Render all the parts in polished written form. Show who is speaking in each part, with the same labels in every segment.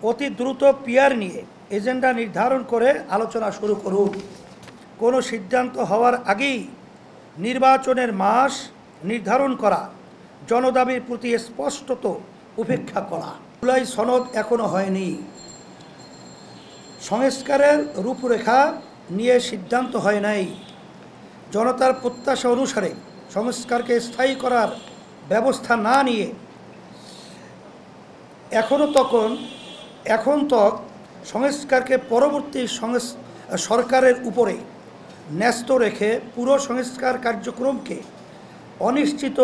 Speaker 1: অতি দ্রুত পিআর নিয়ে এজেন্ডা নির্ধারণ করে আলোচনা শুরু করুন। কোনো সিদ্ধান্ত হওয়ার আগেই নির্বাচনের মাস নির্ধারণ করা, জনদাবির প্রতি স্পষ্টত উপেক্ষা করা। জুলাই সনদ এখনও হয়নি, সংস্কারের রূপরেখা নিয়ে সিদ্ধান্ত হয় নাই, জনতার প্রত্যাশা অনুসারে সংস্কারকে স্থায়ী করার ব্যবস্থা না নিয়ে এখন তক সংস্কারকে পরবর্তী সরকারের উপরে ন্যস্ত রেখে পুরো সংস্কার কার্যক্রমকে অনিশ্চিত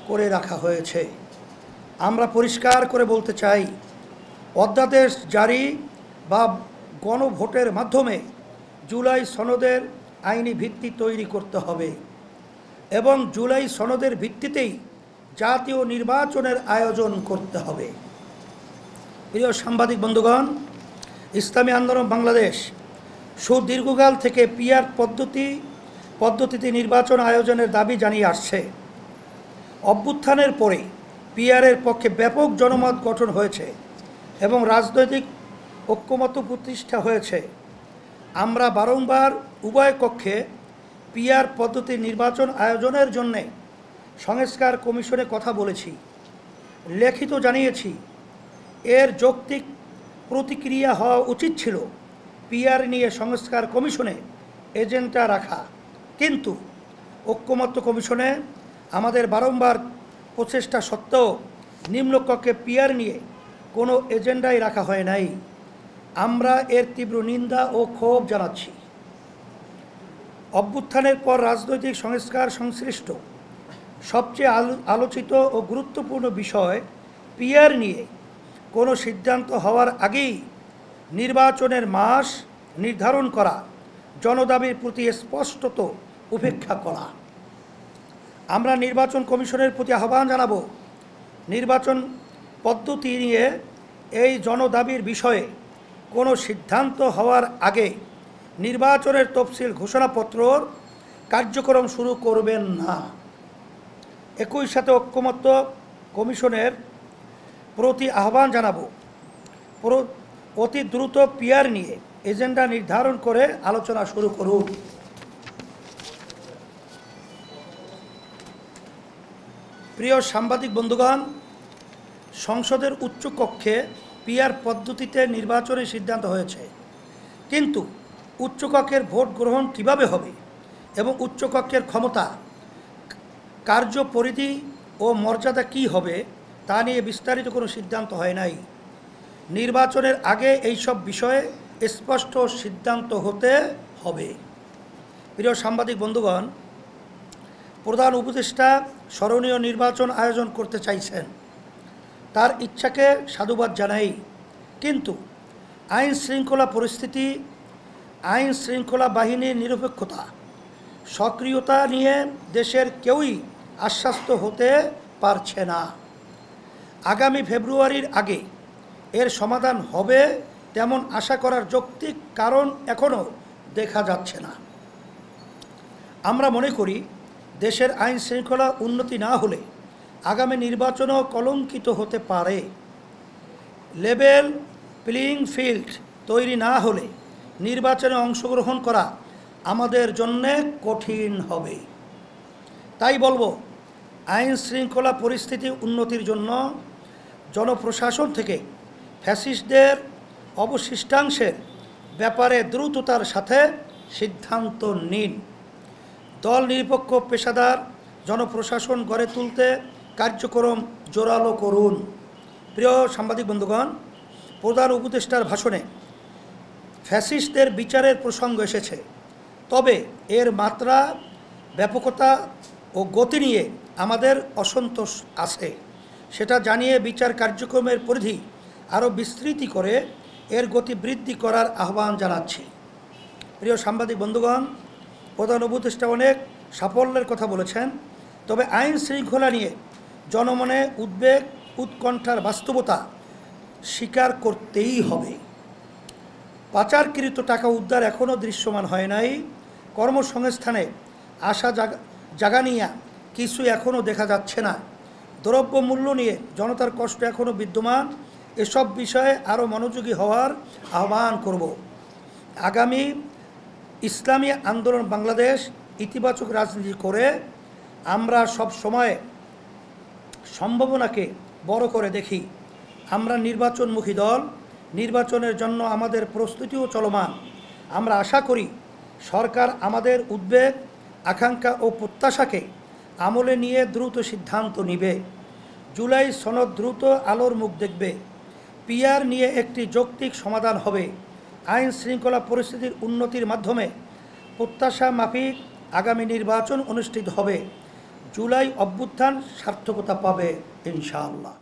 Speaker 1: করে রাখা হয়েছে। আমরা পরিষ্কার করে বলতে চাই, অধ্যাদেশ জারি বা গণভোটের মাধ্যমে জুলাই সনদের আইনি ভিত্তি তৈরি করতে হবে এবং জুলাই সনদের ভিত্তিতেই জাতীয় নির্বাচনের আয়োজন করতে হবে। প্রিয় সাংবাদিক বন্ধুগণ, ইসলামী আন্দোলন বাংলাদেশ সুদীর্ঘকাল থেকে পিআর পদ্ধতিতে নির্বাচন আয়োজনের দাবি জানিয়ে আসছে। অভ্যুত্থানের পরে পিআরের পক্ষে ব্যাপক জনমত গঠন হয়েছে এবং রাজনৈতিক ঐক্যমত্য প্রতিষ্ঠা হয়েছে। আমরা বারংবার উভয় কক্ষে পিআর পদ্ধতির নির্বাচন আয়োজনের জন্য সংস্কার কমিশনে কথা বলেছি, লিখিত জানিয়েছি। এর যৌক্তিক প্রতিক্রিয়া হওয়া উচিত ছিল পিআর নিয়ে সংস্কার কমিশনে এজেন্ডা রাখা, কিন্তু ঐক্যমত্য কমিশনে আমাদের বারংবার প্রচেষ্টা সত্ত্বেও নিম্নকক্ষে পিআর নিয়ে কোনো এজেন্ডাই রাখা হয় নাই। আমরা এর তীব্র নিন্দা ও ক্ষোভ জানাচ্ছি। অভ্যুত্থানের পর রাজনৈতিক সংস্কার সংশ্লিষ্ট সবচেয়ে আলোচিত ও গুরুত্বপূর্ণ বিষয় পিআর নিয়ে কোনো সিদ্ধান্ত হওয়ার আগেই নির্বাচনের মাস নির্ধারণ করা, জনদাবির প্রতি স্পষ্টত উপেক্ষা করা। আমরা নির্বাচন কমিশনের প্রতি আহ্বান জানাব, নির্বাচন পদ্ধতি নিয়ে এই জনদাবির বিষয়ে কোনো সিদ্ধান্ত হওয়ার আগে নির্বাচনের তফসিল ঘোষণাপত্রর কার্যক্রম শুরু করবেন না। একই সাথে ঐক্যমত্য কমিশনের প্রতি আহ্বান জানাব, অতি দ্রুত পিআর নিয়ে এজেন্ডা নির্ধারণ করে আলোচনা শুরু করুন। প্রিয় সাংবাদিক বন্ধুগণ, সংসদের উচ্চকক্ষে পিআর পদ্ধতিতে নির্বাচনের সিদ্ধান্ত হয়েছে, কিন্তু উচ্চকক্ষের ভোট গ্রহণ কিভাবে হবে এবং উচ্চকক্ষের ক্ষমতা, কার্যপরিধি ও মর্যাদা কী হবে তা নিয়ে বিস্তারিত কোনো সিদ্ধান্ত হয় নাই। নির্বাচনের আগে এইসব বিষয়ে স্পষ্ট সিদ্ধান্ত হতে হবে। প্রিয় সাংবাদিক বন্ধুগণ, প্রধান উপদেষ্টা স্মরণীয় নির্বাচন আয়োজন করতে চাইছেন, তার ইচ্ছাকে সাধুবাদ জানাই, কিন্তু আইন শৃঙ্খলা বাহিনীর নিরপেক্ষতা, সক্রিয়তা নিয়ে দেশের কেউই আশ্বস্ত হতে পারছে না। আগামী ফেব্রুয়ারির আগে এর সমাধান হবে তেমন আশা করার যৌক্তিক কারণ এখনও দেখা যাচ্ছে না। আমরা মনে করি, দেশের আইন শৃঙ্খলা উন্নতি না হলে আগামী নির্বাচনও কলঙ্কিত হতে পারে। লেভেল প্লেয়িং ফিল্ড তৈরি না হলে নির্বাচনে অংশগ্রহণ করা আমাদের জন্য কঠিন হবে। তাই বলবো, আইন শৃঙ্খলা পরিস্থিতি উন্নতির জন্য জনপ্রশাসন থেকে ফ্যাসিস্টদের অবশিষ্টাংশের ব্যাপারে দ্রুততার সাথে সিদ্ধান্ত নিন। দল নিরপেক্ষ পেশাদার জনপ্রশাসন গড়ে তুলতে কার্যক্রম জোরালো করুন। প্রিয় সাংবাদিক বন্ধুগণ, প্রধান উপদেষ্টার ভাষণে ফ্যাসিস্টদের বিচারের প্রসঙ্গ এসেছে, তবে এর মাত্রা, ব্যাপকতা ও গতি নিয়ে আমাদের অসন্তোষ আছে। সেটা জানিয়ে বিচার কার্যক্রমের পরিধি আরও বিস্তৃতি করে এর গতি বৃদ্ধি করার আহ্বান জানাচ্ছি। প্রিয় সাংবাদিক বন্ধুগণ, প্রধান উপদেষ্টা অনেক সাফল্যের কথা বলেছেন, তবে আইন শৃঙ্খলা নিয়ে জনমনে উদ্বেগ, উৎকণ্ঠার বাস্তবতা স্বীকার করতেই হবে। পাচারকৃত টাকা উদ্ধার এখনও দৃশ্যমান হয় নাই। কর্মসংস্থানে আশা জাগানিয়া কিছু এখনও দেখা যাচ্ছে না। দ্রব্যমূল্য নিয়ে জনতার কষ্ট এখনও বিদ্যমান এসব বিষয়ে আরও মনোযোগী হওয়ার আহ্বান করব। আগামী ইসলামী আন্দোলন বাংলাদেশ ইতিবাচক রাজনীতি করে আমরা সব সময় সম্ভাবনাকে বড় করে দেখি। আমরা নির্বাচনমুখী দল, নির্বাচনের জন্য আমাদের প্রস্তুতিও চলমান। আমরা আশা করি সরকার আমাদের উদ্বেগ, আকাঙ্ক্ষা ও প্রত্যাশাকে আমলে নিয়ে দ্রুত সিদ্ধান্ত নেবে। জুলাই সনদ দ্রুত আলোর মুখ দেখবে। পিআর নিয়ে একটি যৌক্তিক সমাধান হবে। আইন শৃঙ্খলা পরিস্থিতির উন্নতির মাধ্যমে প্রত্যাশা মাফিক আগামী নির্বাচন অনুষ্ঠিত হবে। জুলাই অভ্যুত্থান সার্থকতা পাবে ইনশাআল্লাহ।